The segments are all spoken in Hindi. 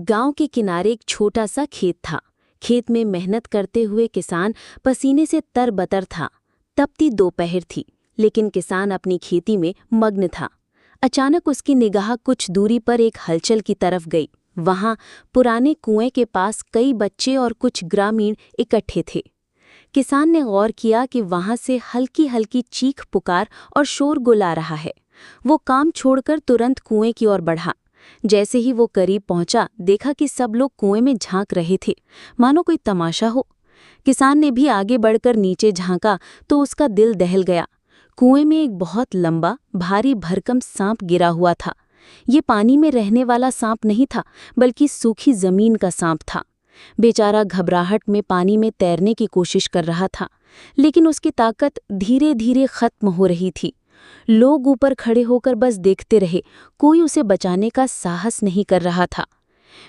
गांव के किनारे एक छोटा सा खेत था। खेत में मेहनत करते हुए किसान पसीने से तरबतर था। तपती दोपहर थी, लेकिन किसान अपनी खेती में मग्न था। अचानक उसकी निगाह कुछ दूरी पर एक हलचल की तरफ गई। वहां पुराने कुएं के पास कई बच्चे और कुछ ग्रामीण इकट्ठे थे। किसान ने गौर किया कि वहां से हल्की हल्की चीख पुकार और शोरगुल आ रहा है। वो काम छोड़कर तुरंत कुएं की ओर बढ़ा। जैसे ही वो करीब पहुंचा, देखा कि सब लोग कुएं में झांक रहे थे, मानो कोई तमाशा हो। किसान ने भी आगे बढ़कर नीचे झांका तो उसका दिल दहल गया। कुएं में एक बहुत लंबा, भारी भरकम सांप गिरा हुआ था। ये पानी में रहने वाला सांप नहीं था, बल्कि सूखी जमीन का सांप था। बेचारा घबराहट में पानी में तैरने की कोशिश कर रहा था, लेकिन उसकी ताकत धीरे धीरे खत्म हो रही थी। लोग ऊपर खड़े होकर बस देखते रहे, कोई उसे बचाने का साहस नहीं कर रहा था।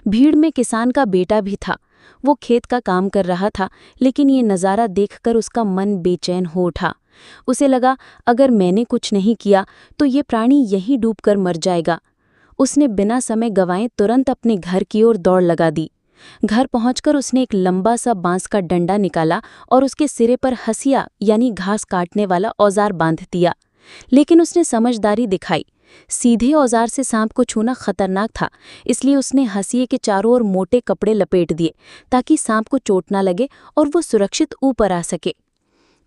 भीड़ में किसान का बेटा भी था। वो खेत का काम कर रहा था, लेकिन ये नज़ारा देखकर उसका मन बेचैन हो उठा। उसे लगा, अगर मैंने कुछ नहीं किया तो ये प्राणी यहीं डूबकर मर जाएगा। उसने बिना समय गंवाए तुरंत अपने घर की ओर दौड़ लगा दी। घर पहुंचकर उसने एक लंबा सा बांस का डंडा निकाला और उसके सिरे पर हंसिया यानी घास काटने वाला औजार बांध दिया। लेकिन उसने समझदारी दिखाई। सीधे औजार से सांप को छूना खतरनाक था, इसलिए उसने हंसिए के चारों ओर मोटे कपड़े लपेट दिए ताकि सांप को चोट ना लगे और वो सुरक्षित ऊपर आ सके।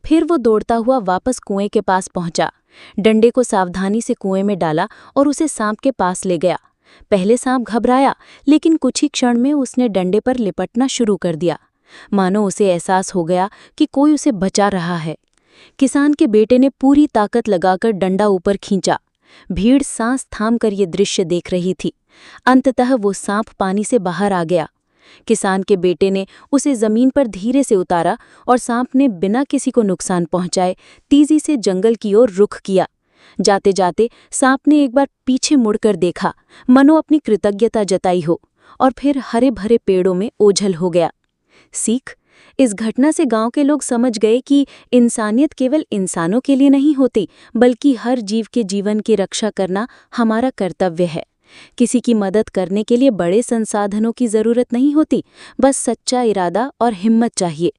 फिर वो दौड़ता हुआ वापस कुएं के पास पहुंचा। डंडे को सावधानी से कुएं में डाला और उसे सांप के पास ले गया। पहले सांप घबराया, लेकिन कुछ ही क्षण में उसने डंडे पर लिपटना शुरू कर दिया, मानो उसे एहसास हो गया कि कोई उसे बचा रहा है। किसान के बेटे ने पूरी ताकत लगाकर डंडा ऊपर खींचा। भीड़ सांस थामकर ये दृश्य देख रही थी। अंततः वो सांप पानी से बाहर आ गया। किसान के बेटे ने उसे जमीन पर धीरे से उतारा और सांप ने बिना किसी को नुकसान पहुंचाए तेजी से जंगल की ओर रुख किया। जाते जाते सांप ने एक बार पीछे मुड़कर देखा, मनो अपनी कृतज्ञता जताई हो, और फिर हरे भरे पेड़ों में ओझल हो गया। सीख: इस घटना से गांव के लोग समझ गए कि इंसानियत केवल इंसानों के लिए नहीं होती, बल्कि हर जीव के जीवन की रक्षा करना हमारा कर्तव्य है। किसी की मदद करने के लिए बड़े संसाधनों की जरूरत नहीं होती, बस सच्चा इरादा और हिम्मत चाहिए।